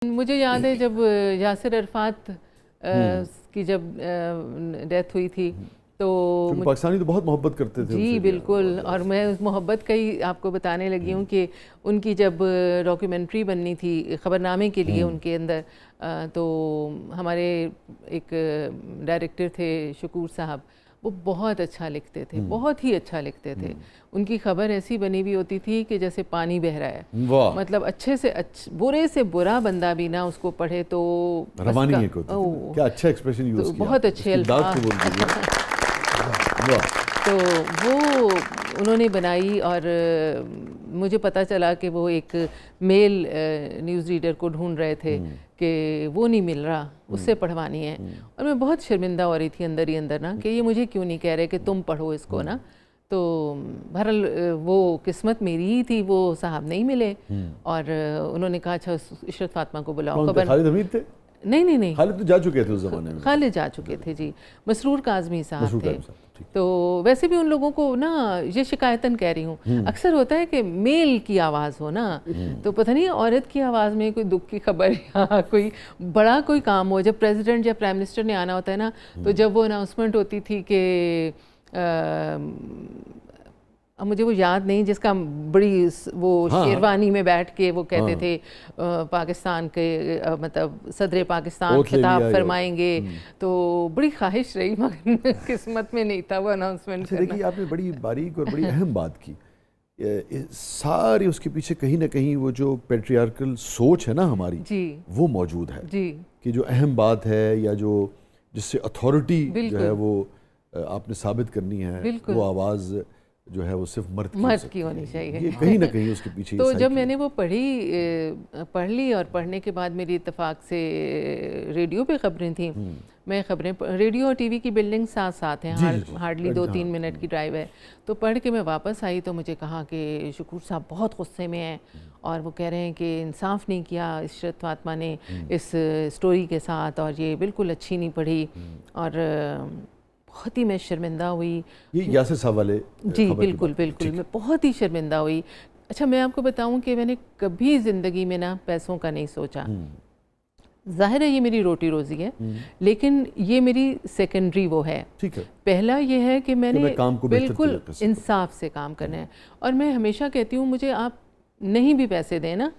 मुझे याद है जब यासिर अरफात की जब डेथ हुई थी तो पाकिस्तानी तो बहुत मोहब्बत करते थे जी बिल्कुल, और मैं उस मोहब्बत का ही आपको बताने लगी हूँ कि उनकी जब डॉक्यूमेंट्री बननी थी ख़बरनामे के लिए उनके अंदर, तो हमारे एक डायरेक्टर थे शकूर साहब, वो बहुत अच्छा लिखते थे, बहुत ही अच्छा लिखते थे। उनकी खबर ऐसी बनी हुई होती थी कि जैसे पानी बह रहा है, मतलब अच्छे से बुरे से बुरा बंदा भी ना उसको पढ़े तो रवानी एक होती थी। क्या अच्छा एक्सप्रेशन यूज तो किया, बहुत अच्छे अल्फाज तो वो उन्होंने बनाई। और मुझे पता चला कि वो एक मेल न्यूज़ रीडर को ढूंढ रहे थे कि वो नहीं मिल रहा, उससे पढ़वानी है। और मैं बहुत शर्मिंदा हो रही थी अंदर ही अंदर ना कि ये मुझे क्यों नहीं कह रहे कि तुम पढ़ो इसको ना। तो बहरहाल वो किस्मत मेरी ही थी, वो साहब नहीं मिले और उन्होंने कहा अच्छा इशरत फातिमा को बुलाओ। खबर खालिद हमीद थे? नहीं, खालिद तो जा चुके थे उस ज़माने में। खालिद जा चुके थे जी, मसरूर काज़मी साहब थे। तो वैसे भी उन लोगों को ना, ये शिकायतन कह रही हूँ, अक्सर होता है कि मेल की आवाज़ हो ना, तो पता नहीं औरत की आवाज़ में कोई दुख की खबर या कोई बड़ा कोई काम हो, जब प्रेसिडेंट या प्राइम मिनिस्टर ने आना होता है ना, तो जब वो अनाउंसमेंट होती थी कि मुझे वो याद नहीं, जिसका बड़ी वो शेरवानी में बैठ के वो कहते थे पाकिस्तान के मतलब सदर पाकिस्तान खिताब फरमाएंगे, तो बड़ी ख्वाहिश रही मगर किस्मत में नहीं था वो अनाउंसमेंट करना। देखिए आपने बड़ी बारीक और बड़ी अहम बात की, सारी उसके पीछे कहीं ना कहीं वो जो पेट्रियार्कल सोच है ना हमारी जी, वो मौजूद है जी, कि जो अहम बात है या जो जिससे अथॉरिटी जो है वो आपने साबित करनी है, वो आवाज़ जो है वो सिर्फ मर्द की होनी चाहिए। ये कहीं ना कहीं उसके पीछे तो जब मैंने वो पढ़ ली और पढ़ने के बाद मेरी इत्तेफाक से रेडियो पे खबरें थी, मैं खबरें रेडियो और टीवी की बिल्डिंग साथ साथ हैं, हार्डली 2-3 मिनट की ड्राइव है। तो पढ़ के मैं वापस आई तो मुझे कहा कि शकूर साहब बहुत गुस्से में हैं और वो कह रहे हैं कि इंसाफ नहीं किया इशरत फातिमा ने इस स्टोरी के साथ, और ये बिल्कुल अच्छी नहीं पढ़ी। और बहुत ही मैं शर्मिंदा हुई। ये यासिर साहब वाले जी बिल्कुल, मैं बहुत ही शर्मिंदा हुई। अच्छा मैं आपको बताऊं कि मैंने कभी ज़िंदगी में ना पैसों का नहीं सोचा। जाहिर है ये मेरी रोटी रोज़ी है, लेकिन ये मेरी सेकेंडरी वो है। ठीक है, पहला ये है कि मैंने काम को बिल्कुल इंसाफ से काम करना है। और मैं हमेशा कहती हूँ मुझे आप नहीं भी पैसे दें ना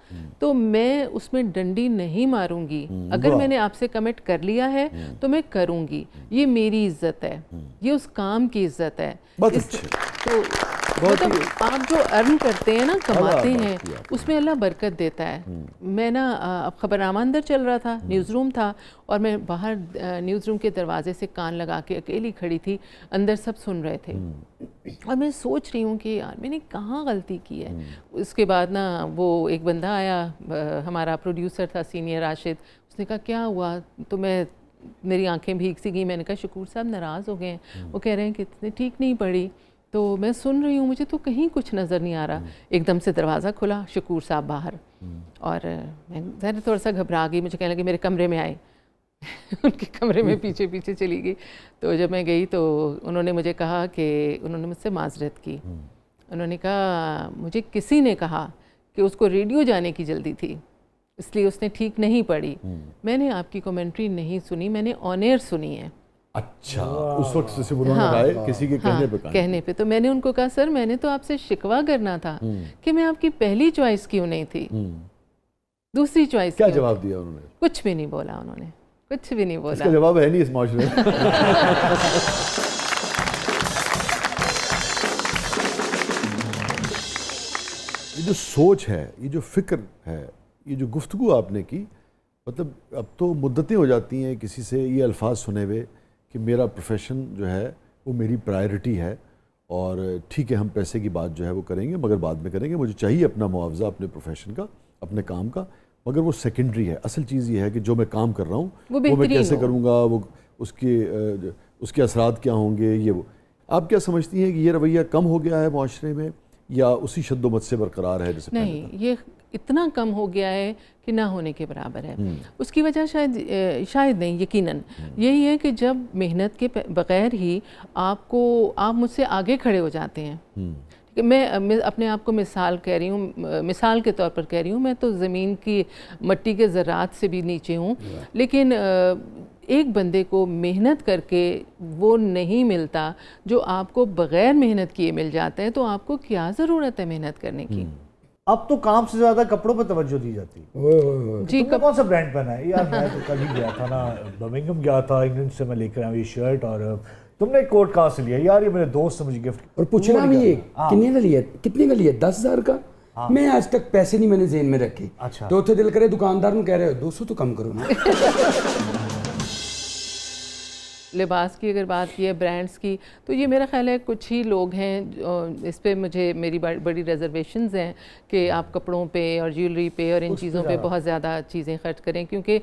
तो मैं उसमें डंडी नहीं मारूंगी। अगर मैंने आपसे कमिट कर लिया है तो मैं करूंगी, ये मेरी इज्जत है, ये उस काम की इज्जत है। तो मतलब आप जो अर्न करते हैं ना, कमाते हैं, उसमें अल्लाह बरकत देता है। मैं ना अब खबरनामा अंदर चल रहा था, न्यूज़ रूम था, और मैं बाहर न्यूज़ रूम के दरवाजे से कान लगा के अकेली खड़ी थी, अंदर सब सुन रहे थे और मैं सोच रही हूँ कि यार मैंने कहाँ गलती की है। उसके बाद ना वो एक बंदा आया, हमारा प्रोड्यूसर था सीनियर राशिद, उसने कहा क्या हुआ, तो मेरी आंखें भीग सी गई। मैंने कहा शकूर साहब नाराज़ हो गए हैं, वो कह रहे हैं कि इतने ठीक नहीं पड़ी। तो मैं सुन रही हूँ, मुझे तो कहीं कुछ नज़र नहीं आ रहा। एकदम से दरवाज़ा खुला, शकूर साहब बाहर, और मैं थोड़ा सा घबरा गई। मुझे कहने लगे मेरे कमरे में आए उनके कमरे में पीछे पीछे चली गई। तो जब मैं गई तो उन्होंने मुझे कहा कि उन्होंने मुझसे माजरत की। उन्होंने कहा मुझे किसी ने कहा कि उसको रेडियो जाने की जल्दी थी, इसलिए उसने ठीक नहीं पढ़ी। मैंने आपकी कमेंट्री नहीं सुनी, मैंने ऑन एयर सुनी है। अच्छा, उस वक्त से किसी के कहने पे तो मैंने उनको कहा सर मैंने तो आपसे शिकवा करना था कि मैं आपकी पहली चॉइस क्यों नहीं थी, दूसरी चॉइस। क्या जवाब दिया उन्होंने? कुछ भी नहीं बोला उन्होंने, कुछ भी नहीं बोला। इसका जवाब है नहीं इस माशरे में। ये जो सोच है, ये जो फिक्र है, ये जो गुफ्तगू आपने की, मतलब अब तो मुद्दतें हो जाती हैं किसी से ये अल्फाज सुने हुए कि मेरा प्रोफेशन जो है वो मेरी प्रायोरिटी है, और ठीक है हम पैसे की बात जो है वो करेंगे मगर बाद में करेंगे, मुझे चाहिए अपना मुआवजा अपने प्रोफेशन का, अपने काम का, मगर वो सेकेंडरी है। असल चीज़ ये है कि जो मैं काम कर रहा हूँ वो मैं कैसे करूँगा, वो उसके असरात क्या होंगे, ये वो। आप क्या समझती हैं कि ये रवैया कम हो गया है माशरे में या उसी शद्दोमत से बरकरार है? जैसे नहीं, ये इतना कम हो गया है कि ना होने के बराबर है। उसकी वजह शायद नहीं, यकीनन यही है कि जब मेहनत के बग़ैर ही आप मुझसे आगे खड़े हो जाते हैं, मैं अपने आप को मिसाल कह रही हूँ, मिसाल के तौर पर कह रही हूँ, मैं तो ज़मीन की मट्टी के ज़रात से भी नीचे हूँ, लेकिन एक बंदे को मेहनत करके वो नहीं मिलता जो आपको बग़ैर मेहनत किए मिल जाता है, तो आपको क्या ज़रूरत है मेहनत करने की। अब तो काम से ज्यादा कपड़ों पर तवज्जो दी जाती है। जी, तुमने कौन सा ब्रांड पहना है? यार मैं तो कल ही गया था ना, बर्मिंघम गया था, इंग्लैंड से मैं लेकर आया ये शर्ट, और तुमने कोट कहाँ से लिया? यार ये मेरे दोस्त ने मुझे गिफ्ट। और पूछना भी ये कितने का लिया, कितने का लिया? 10,000 का। मैं आज तक पैसे नहीं मैंने जेन में रखे। अच्छा। तो उसे दिल करे दुकानदार में कह रहे हो 200 तो कम करो ना। लिबास की अगर बात की है, ब्रांड्स की, तो ये मेरा ख्याल है कुछ ही लोग हैं, इस पे मुझे मेरी बड़ी रिजर्वेशंस हैं कि आप कपड़ों पे और ज्वेलरी पे और इन चीज़ों पे बहुत ज़्यादा चीज़ें खर्च करें, क्योंकि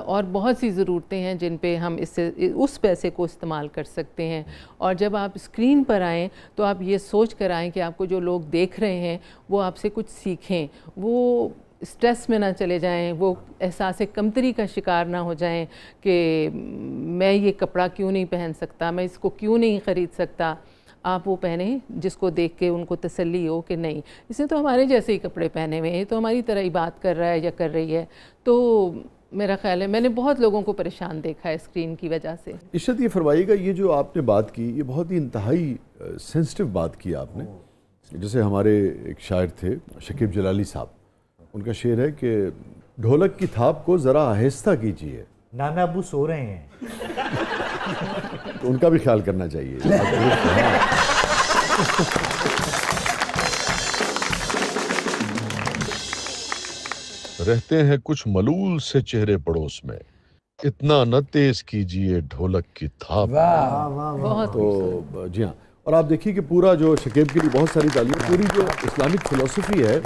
और बहुत सी ज़रूरतें हैं जिन पे हम इससे उस पैसे को इस्तेमाल कर सकते हैं। और जब आप स्क्रीन पर आएँ तो आप ये सोच कर आएँ कि आपको जो लोग देख रहे हैं वो आपसे कुछ सीखें, वो स्ट्रेस में ना चले जाएं, वो एहसास कमतरी का शिकार ना हो जाएं कि मैं ये कपड़ा क्यों नहीं पहन सकता, मैं इसको क्यों नहीं ख़रीद सकता। आप वो पहने जिसको देख के उनको तसल्ली हो कि नहीं, इसने तो हमारे जैसे ही कपड़े पहने हुए हैं, तो हमारी तरह ही बात कर रहा है या कर रही है। तो मेरा ख्याल है मैंने बहुत लोगों को परेशान देखा है स्क्रीन की वजह से। इशरत, ये फरमाइएगा, ये जो आपने बात की ये बहुत ही इंतहाई सेंसिटिव बात की आपने। जैसे हमारे एक शायर थे शकीब जलाली साहब, उनका शेर है कि ढोलक की थाप को ज़रा आहिस्ता कीजिए। नाना अबू सो रहे हैं। तो उनका भी ख्याल करना चाहिए। रहते हैं कुछ मलूल से चेहरे पड़ोस में, इतना न तेज कीजिए ढोलक की थाप। बहुत तो जी हाँ, और आप देखिए कि पूरा जो शकीब के लिए बहुत सारी तालियां, पूरी जो इस्लामिक फ़िलॉसफी है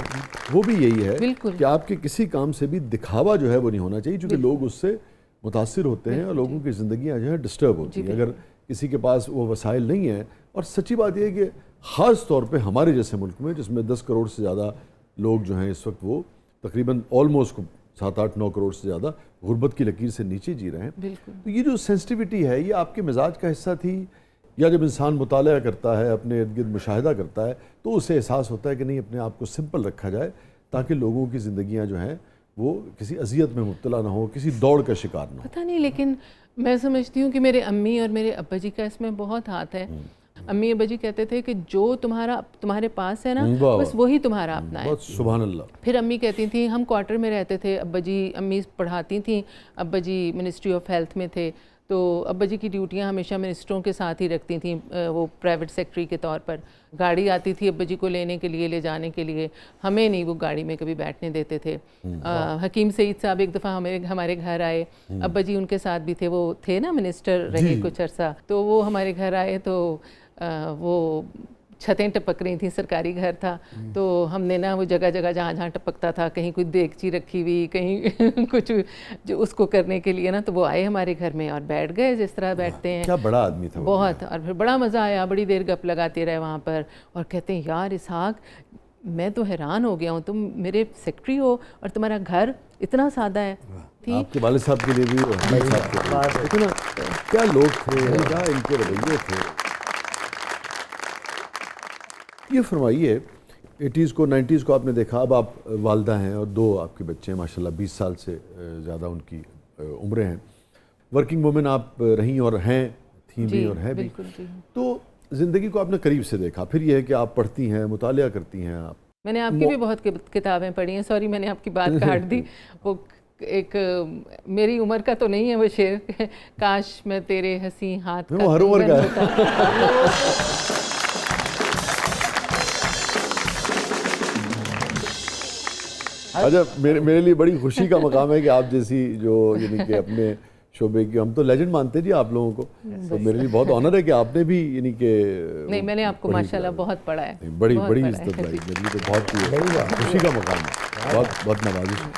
वो भी यही है कि आपके किसी काम से भी दिखावा जो है वो नहीं होना चाहिए, क्योंकि लोग उससे मुतासिर होते हैं और लोगों की ज़िंदगियाँ जो है डिस्टर्ब होती हैं अगर किसी के पास वो वसाइल नहीं है। और सच्ची बात यह है कि ख़ास तौर पे हमारे जैसे मुल्क में जिसमें 10 करोड़ से ज़्यादा लोग जो हैं इस वक्त वो तकरीबन ऑलमोस्ट 7-8-9 करोड़ से ज़्यादा गुर्बत की लकीर से नीचे जी रहे हैं। तो ये जो सेंसिटिविटी है ये आपके मिजाज का हिस्सा थी, या जब इंसान मुताला करता है, अपने इर्द गिर्द मुशाहिदा करता है, तो उसे एहसास होता है कि नहीं, अपने आप को सिंपल रखा जाए ताकि लोगों की ज़िंदगियाँ जो हैं वो किसी अजियत में मुब्तला ना हो, किसी दौड़ का शिकार ना हो। पता नहीं, लेकिन मैं समझती हूँ कि मेरे अम्मी और मेरे अब्बा जी का इसमें बहुत हाथ है। अम्मी अब्बा जी कहते थे कि जो तुम्हारे पास है ना, बस वही तुम्हारा अपना है। सुभान अल्लाह। फिर अम्मी कहती थी, हम क्वार्टर में रहते थे, अम्मी पढ़ाती थी, अब्बा जी मिनिस्ट्री ऑफ हेल्थ में थे, तो अब्बा जी की ड्यूटियां हमेशा मिनिस्टरों के साथ ही रखती थी, वो प्राइवेट सेक्रेटरी के तौर पर। गाड़ी आती थी अब्बा जी को लेने के लिए, ले जाने के लिए, हमें नहीं वो गाड़ी में कभी बैठने देते थे। हकीम सईद साहब एक दफ़ा हमारे घर आए, अब्बा जी उनके साथ भी थे, वो थे ना मिनिस्टर रहे कुछ अर्सा, तो वो हमारे घर आए तो वो छतें टपक रही थी, सरकारी घर था, तो हमने ना वो जगह जगह जहाँ टपकता था, कहीं कोई देगची रखी हुई, कहीं कुछ जो उसको करने के लिए ना, तो वो आए हमारे घर में और बैठ गए जिस तरह बैठते हैं। क्या बड़ा आदमी था बहुत। और फिर बड़ा मज़ा आया, बड़ी देर गप लगाते रहे वहाँ पर, और कहते हैं यार इसहाक, मैं तो हैरान हो गया हूँ, तुम मेरे सेक्रेटरी हो और तुम्हारा घर इतना सादा है। आपके वालिद साहब के लिए भी इतना क्या लोग थे, क्या इनके रवैये थे। ये फरमाइए, 80s को 90s को आपने देखा, अब आप वालदा हैं और 2 आपके बच्चे हैं माशाल्लाह, 20 साल से ज़्यादा उनकी उम्रें हैं, वर्किंग वुमेन आप रहीं और हैं, थी भी और हैं भी, तो ज़िंदगी को आपने करीब से देखा। फिर यह है कि आप पढ़ती हैं, मुतालिया करती हैं। आप मैंने आपकी भी बहुत किताबें पढ़ी हैं। सॉरी मैंने आपकी बात काट दी। वो एक मेरी उम्र का तो नहीं है वो शेर, काश मैं तेरे हंसी हाथ का हर उम्र का है। अच्छा, मेरे लिए बड़ी खुशी का मकाम है कि आप जैसी जो यानी कि अपने शोबे की, हम तो लेजेंड मानते जी आप लोगों को, तो मेरे लिए बहुत ऑनर है कि आपने भी यानी कि नहीं, मैंने आपको माशाल्लाह बहुत पढ़ा है, बड़ी इज्जत भाई, मेरे लिए तो बहुत खुशी का मकाम है, बहुत नवाजिश।